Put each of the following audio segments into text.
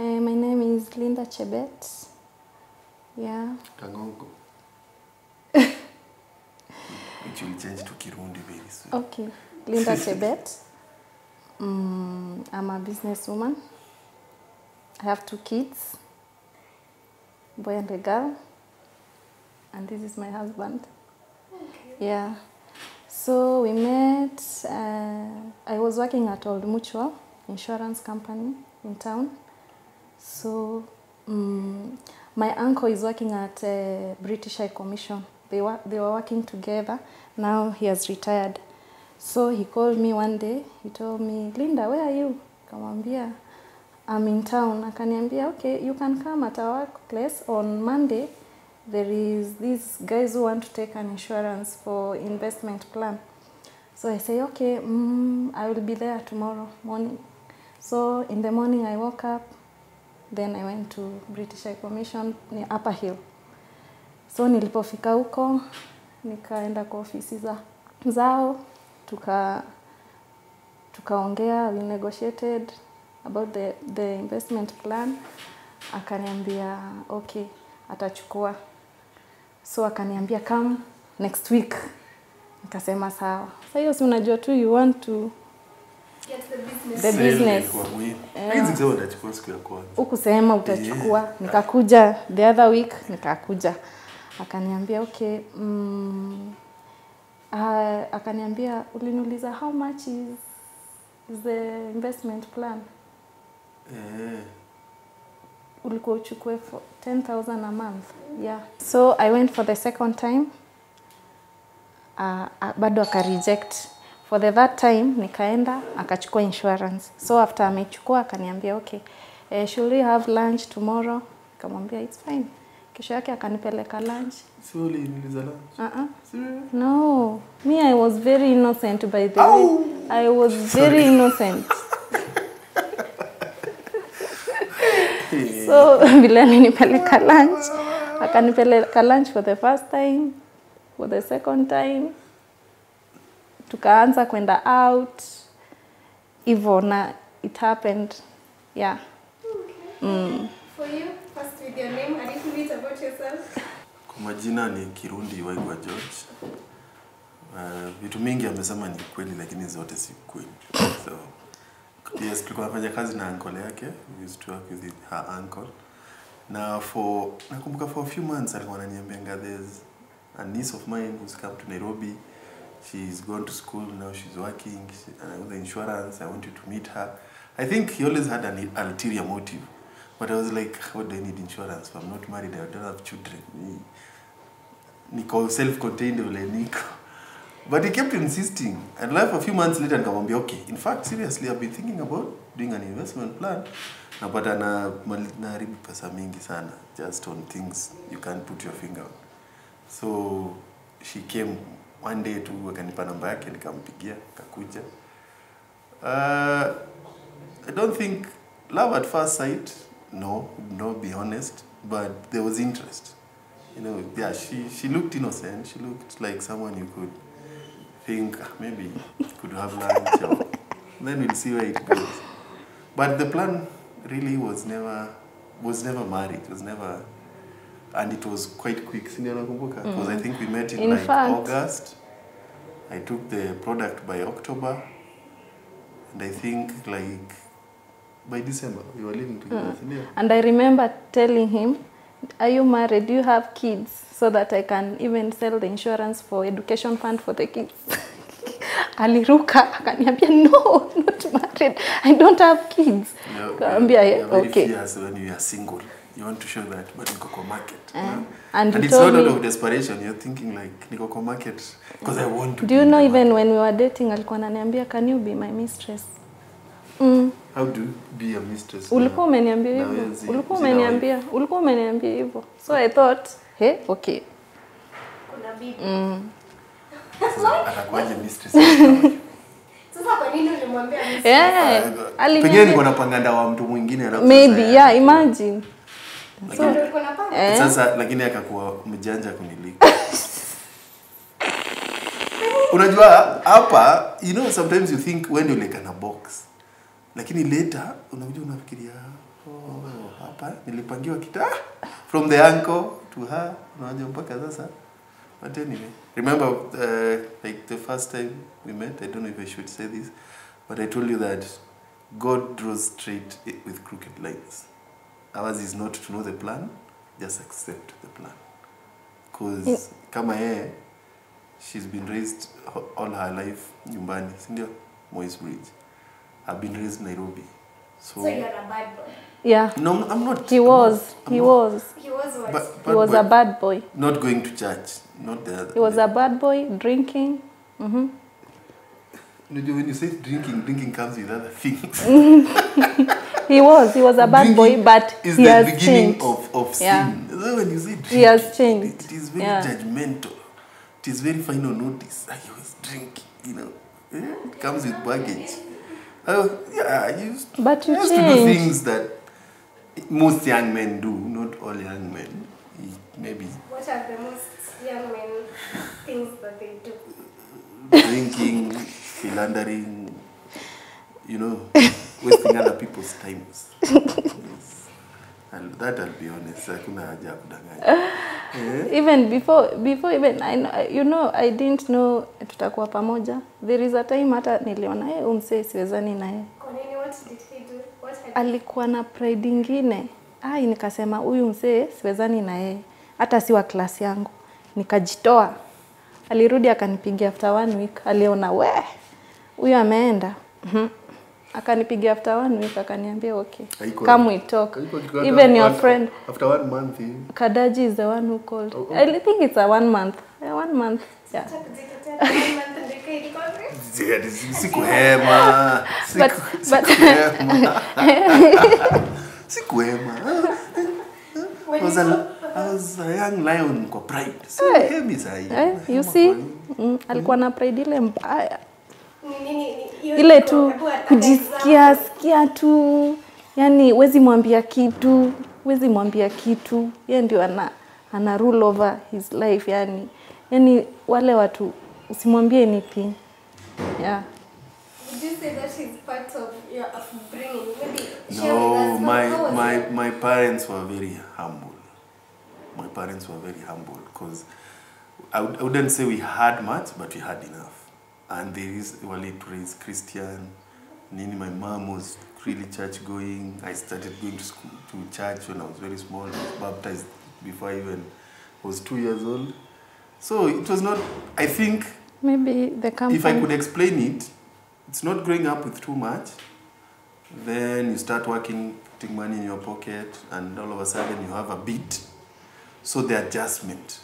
My name is Linda Chebet. Yeah. Kangongo. Which will change to Kirundi very soon. Okay. Linda Chebet. I'm a businesswoman. I have 2 kids, boy and a girl. And this is my husband. Okay. Yeah. So we met, I was working at Old Mutual Insurance Company in town. So my uncle is working at British High Commission. They were working together. Now he has retired. So he called me one day. He told me, Linda, where are you? Kamwambia, I'm in town. Akaniambia, okay, you can come at our workplace on Monday. There is these guys who want to take an insurance for investment plan. So I say, okay, I will be there tomorrow morning. So in the morning I woke up, then I went to British High Commission near Upper Hill. So nilipofika huko, nikaenda kwa ofisi zao, tukaongea, we negotiated about the investment plan. Akaniambia, okay, atachukua. So akaniambia, come next week. Nikasema sawa. Sasa hiyo si unajua tu you want to get the business. The business. Ukusema utachukua. Nikakuja the other week, nikakuja. Akaniambia, okay, akaniambia, uliniuliza how much is the investment plan? Ulikuwa uchukue for 10,000 a month. Yeah. So I went for the second time. Bado aka reject. For the third time nikaenda akachukua insurance. So after amechukua akaniambia, okay, should we have lunch tomorrow? Nikamwambia it's fine. Kesho yake akanipeleka lunch. So uliniuliza lunch? No. Me, I was very innocent by the way. I was very innocent. So vile alinipeleka lunch. Akanipeleka lunch for the first time. For the second time. Tukaanza kwenda out. Hivyo na it happened. Yeah. Okay. For you, first with your name, a little bit about yourself. Kwa majina ni Kirundi Waigwa George. Vitu mingi amesema ni kweli lakini zote si kweli. So yes, tulikuwa tunafanya kazi na uncle yake. We used to work with her uncle. Now nakumbuka for a few months alikuwa ananiambia there's a niece of mine who's come to Nairobi. She's gone to school, now she's working, with the insurance, I want you to meet her. I think he always had an ulterior motive. But I was like, what do I need insurance for? I'm not married, I don't have children. Nico self-contained, Nico. But he kept insisting. And like a few months later, nikamwambia, okay, in fact, seriously, I've been thinking about doing an investment plan. But naharibu pesa mingi sana, just on things you can't put your finger on. So she came one day to akanipa namba yake, nikampigia, akakuja. I don't think love at first sight, no, be honest, but there was interest. You know, yeah, she looked innocent. She looked like someone you could think maybe could have lunch, or then we'll see where it goes. But the plan really was never married. It was never, and it was quite quick. Because I think we met in like August. I took the product by October, and I think like by December we were living together. And I remember telling him, are you married? Do you have kids? So that I can even sell the insurance for education fund for the kids. Aliruka, akaniambia, no, not married. I don't have kids. You're okay. Fierce when you are single. You want to show that, but niko market. And it's not out of desperation. You're thinking like niko market because I want to. Do you know even when we were dating, alikuwa ananiambia, can you be my mistress? How do you be a mistress? Ulikuwa umeniambia hivyo. Ulikuwa umeniambia hivyo. So I thought, hey, okay. Kuna bibi. Sasa atakuwaje mistress? Sasa kwa nini ulimwambia mistress? Pengine niko napanga wa mtu mwingine alafu. Maybe, yeah, imagine. So ndio uko napanga. Sasa lakini akakuwa mjanja kunilika. Unajua hapa, you know, sometimes you think when you like in a box. Lakini later unakuja unafikiria Oh, hapa nilipangiwa from the uncle to her, unajua mpaka sasa. But anyway, remember like the first time we met, I don't know if I should say this, but I told you that God draws straight with crooked lines. Ours is not to know the plan, just accept the plan. Because kama yeye, she's been raised all her life nyumbani, sindio? Moy's Bridge. I've been raised in Nairobi. So you're a bad boy? Yeah. No, I'm not. He was. He was what? He was a bad boy. Not going to church. Not the other. He was a bad boy, drinking. When you say drinking comes with other things. He was a bad boy, but he has changed. Is the beginning of sin. So when you say drinking, he has changed. It is very judgmental. It is very final notice. I always drink, you know. It comes with baggage. But you used to do things that most young men do, not all young men. Maybe. What are the most young men things that they do? Drinking, philandering, you know, wasting other people's times. Yes. And that I'll be honest, hakuna haja kudanganya. Even before even I didn't know tutakuwa pamoja. There is a time hata niliona umse siwezani naye. Kwa nini, what did he do? Alikuwa na pride ingine. Nikasema huyu mse siwezani naye. Hata si wa class yangu. Nikajitoa. Alirudi akanipigia after 1 week. Aliona huyu ameenda. Akanipigia after 1 week akaniambia okay. Come we talk. Even your friend after 1 month. Kadaji is the one who called. I think it's a 1 month. 1 month. Yeah. Sikuhema. I was a young lion kwa pride. You see? Alikuwa na pride ile mbaya. Ile tu kujisikia tu, yani wezi mwambia kitu, yeye ndio ana rule over his life, yani wale watu usimwambie anything. Yeah. Would you say that is part of your upbringing? No, my parents were very humble. My parents were very humble because I wouldn't say we had much, but we had enough. And there is Wale praise Christian. Nini, my mom was really church going. I started going to school, to church when I was very small. I was baptized before I even was 2 years old. So it was not, I think, maybe the company. If I could explain it, it's not growing up with too much. Then you start working, putting money in your pocket, and all of a sudden you have a bit. So the adjustment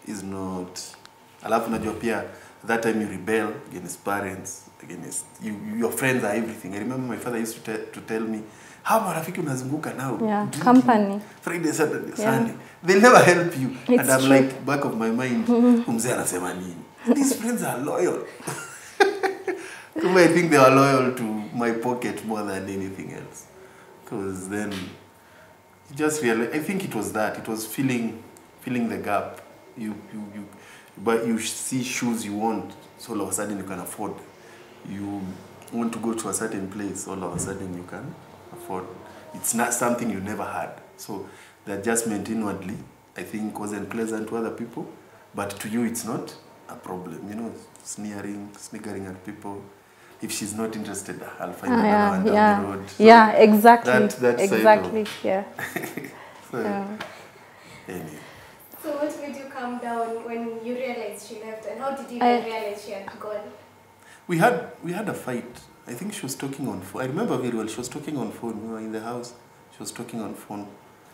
is not. Alafu najua pia, that time you rebel against parents, against your friends are everything. I remember my father used to tell me, how marafiki unazunguka now? Yeah, company. Friday, Saturday, Sunday. They'll never help you. It's and I'm true. like, back of my mind, umzee anasema nini? These friends are loyal. I think they are loyal to my pocket more than anything else. Because then, you just realize, I think it was that. It was filling the gap. But you see shoes you want, so all of a sudden you can afford. You want to go to a certain place, all of a sudden you can afford. It's not something you never had. So the adjustment inwardly, I think, wasn't pleasant to other people, but to you it's not a problem. You know, sniggering at people. If she's not interested, I'll find another one down the road. So yeah, exactly. That exactly, yeah. So, anyway. So what made you calm down when you realized she left, and how did you realize she had gone? We had a fight. I think she was talking on phone. I remember very well. She was talking on phone. We were in the house. She was talking on phone.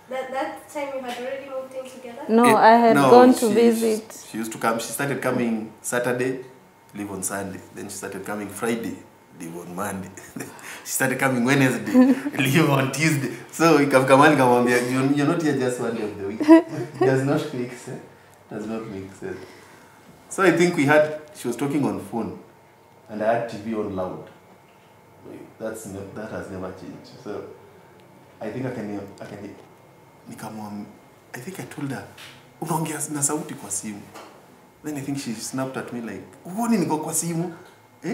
That time you had already moved in together? No, I had gone to visit. She used to come. She started coming Saturday, leave on Sunday. Then she started coming Friday, leave on Monday. She started coming Wednesday, leave on Tuesday. So ikamkamani kamwambia, you're not here just 1 day of the week. Does not make sense. Does not make sense. So I think she was talking on phone, and I had TV on loud. That has never changed. So I think I think I told her, unaongea na sauti kwa simu. Then I think she snapped at me like, uone niko kwa simu?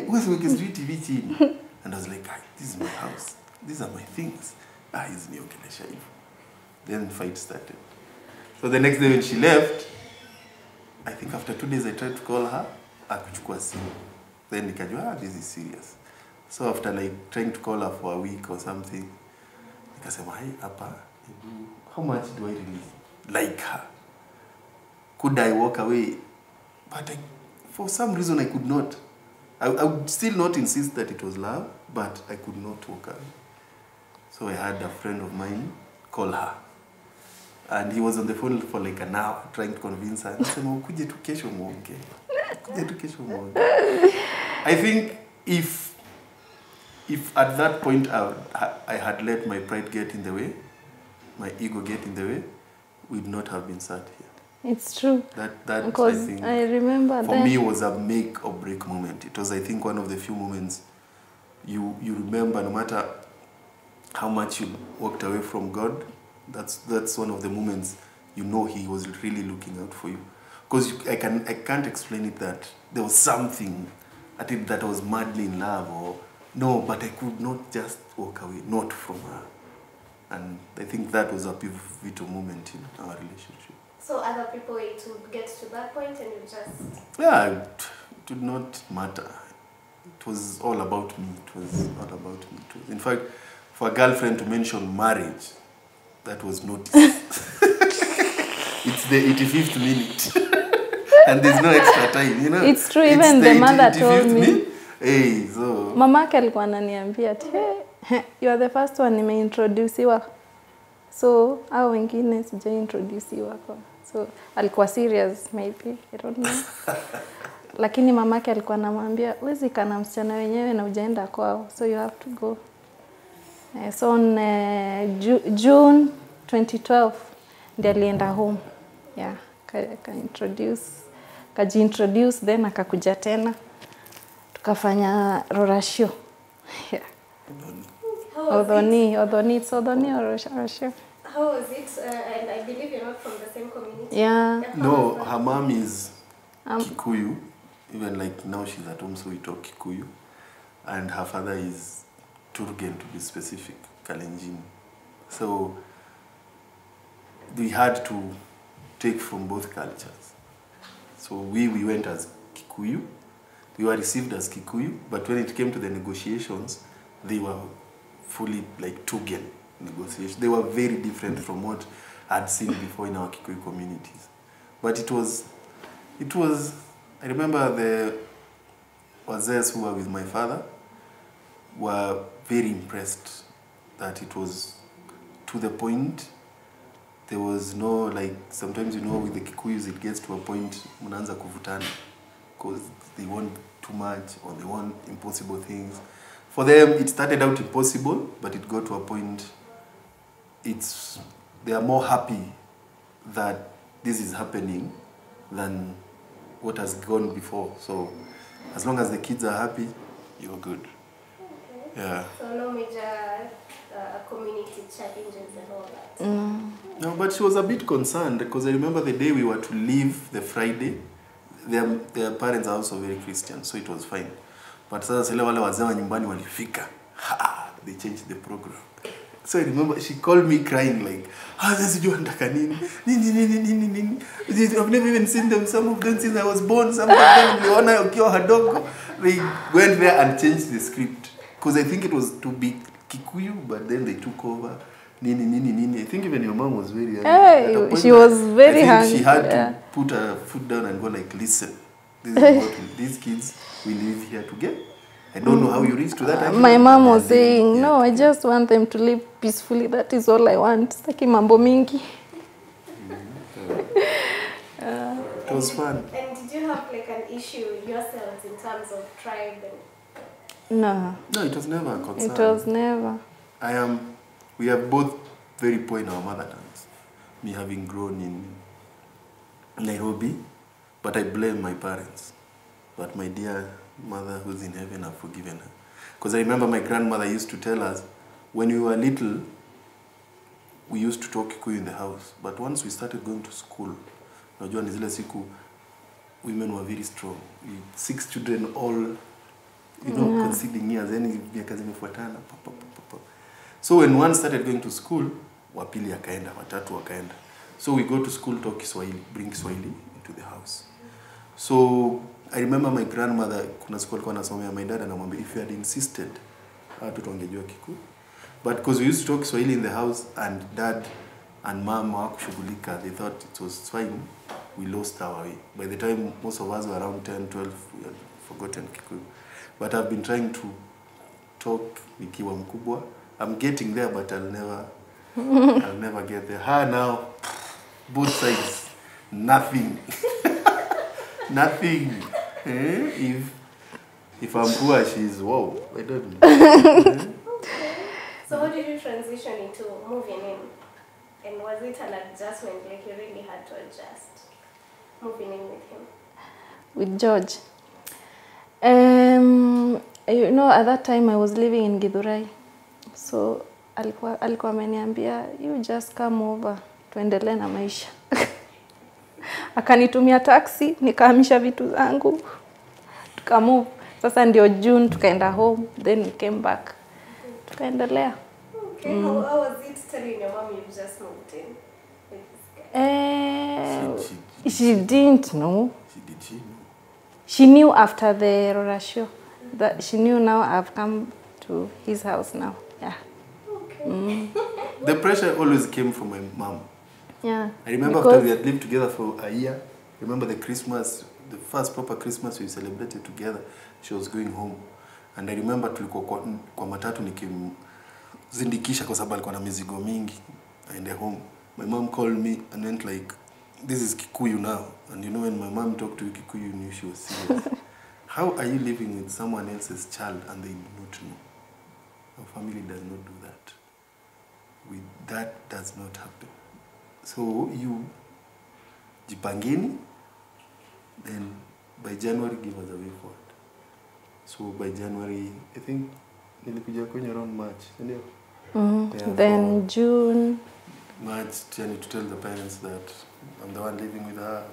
Uwezi weke TV chini. And I was like, this is my house. These are my things. Hizi niongelesha hivyo. Then fight started. So the next day when she left, I think after 2 days I tried to call her, akuchukua simu. Then nikajua, this is serious. So after like trying to call her for a week or something, nikasema, hey, hapa, how much do I really like her? Could I walk away? But for some reason I could not. I would still not insist that it was love, but I could not walk away. So I had a friend of mine call her. And he was on the phone for like an hour trying to convince her. Kuje tu kesho muongee. Kuje tu kesho muongee. I think if at that point I had let my pride get in the way, my ego get in the way, we'd not have been sat here. It's true. That because I think I remember for me was a make or break moment. It was, I think, one of the few moments you remember, no matter how much you walked away from God. That's one of the moments you know He was really looking out for you. Because I can't explain it that there was something at it that I was madly in love or no, but I could not just walk away, not from her. And I think that was a pivotal moment in our relationship. So other people, it would get to that point and you just... Yeah, it did not matter. It was all about me. It was all about me. In fact, for a girlfriend to mention marriage, that was noticed. It's the 85th minute. And there's no extra time, you know. It's true, even the mother told me. Hey, so... Mamake alikuwa ananiambia, hey, you are the first one nimeintroduciwa. So, hao wengine sijaintroduciwa kwa. So, alikuwa serious maybe, I don't know. Lakini mamake alikuwa anamwambia, "Huwezi kana msichana wenyewe na hujaenda kwao, so you have to go." So on June 2012 ndiye alienda home. Yeah, kaji-introduce then akakuja tena. Tukafanya rorashio. Yeah. Odhoni or rorashio. How was it? And I believe you're not from the same community. Yeah. No, her mom is Kikuyu. Even like now she's at home, so we talk Kikuyu. And her father is Turgen, to be specific, Kalenjin. So we had to take from both cultures. So we went as Kikuyu. We were received as Kikuyu, but when it came to the negotiations, they were fully like Turgen negotiations. They were very different from what I'd seen before in our Kikuyu communities. But it was, I remember the Wazes who were with my father were very impressed that it was to the point. There was no, like, sometimes, you know, with the Kikuyus, it gets to a point, mnaanza kuvutana, because they want too much or they want impossible things. For them, it started out impossible, but it got to a point, they are more happy that this is happening than what has gone before. So, as long as the kids are happy, you're good. Okay. Yeah. So no major community challenges and all that? No, but she was a bit concerned because I remember the day we were to leave, the Friday, their parents are also very Christian, so it was fine. But sasa sile wale wazee wa nyumbani walifika, they changed the program. So I remember she called me crying like, sijui nataka nini. I've never even seen them, some of them since I was born, some of them niliona ukiwa hadogo. They went there and changed the script. Because I think it was to be Kikuyu, but then they took over. I think even your mom was very young. Hey, she was very hungry. She had to put her foot down and go like, listen, this is what these kids, we live here together. I don't know how you reached to that. My mom was saying, no, I just want them to live peacefully. That is all I want. Sitaki mambo mingi. It was fun. And did you have like an issue yourselves in terms of tribe? No. No, it was never a concern. It was never. We are both very poor in our mother tongues. Me having grown in Nairobi, but I blame my parents. But my dear mother who's in heaven, I've forgiven her. Because I remember my grandmother used to tell us, when we were little, we used to talk Kikuyu in the house. But once we started going to school, najua ni zile siku, women were very strong. 6 children all, you know, conceding years. Any miaka zimefuatana. So when one started going to school, wapili akaenda, watatu wakaenda. So we go to school, talk Kiswahili, bring Kiswahili into the house. So I remember my grandmother, kuna siku alikuwa anasomea my dad anamwambia, if you had insisted, watu tungejua Kikuyu. But because we used to talk Swahili in the house and dad and mom hawakushughulika, they thought it was fine, we lost our way. By the time most of us were around 10, 12, we had forgotten Kikuyu. But I've been trying to talk nikiwa mkubwa. I'm getting there, but I'll never get there. Now, both sides, nothing. Nothing. If I'm poor, she's wow. I don't know. So how did you transition into moving in? And was it an adjustment, like you really had to adjust moving in with him? With George. You know, at that time I was living in Githurai. So alikuwa ameniambia, you just come over, tuendelee na maisha. Akanitumia taxi, nikahamisha vitu zangu, tukamove. Sasa ndio June tukaenda home, then we came back. Tukaendelea. Okay, how was it telling your mom you just moved in with this guy? She didn't know. She know? She knew after the Rora show. That she knew now I've come to his house now. Yeah. Okay. The pressure always came from my mom. Yeah. I remember after we had lived together for a year, remember the Christmas, the first proper Christmas we celebrated together, she was going home. And I remember tulikuwa kwa matatu nikimzindikisha kwa sababu alikuwa na mizigo mingi. Aende home. My mom called me and went like, this is Kikuyu now. And you know when my mom talked to you Kikuyu, you knew she was serious. How are you living with someone else's child and they do not know? Our family does not do that. That does not happen. So you jipangeni, then by January give us a way forward. So by January, I think nilikuja kwenye around March, ndio? Yeah, then June. March, trying to tell the parents that I'm the one living with her,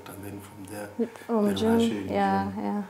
and then from there. June, yeah.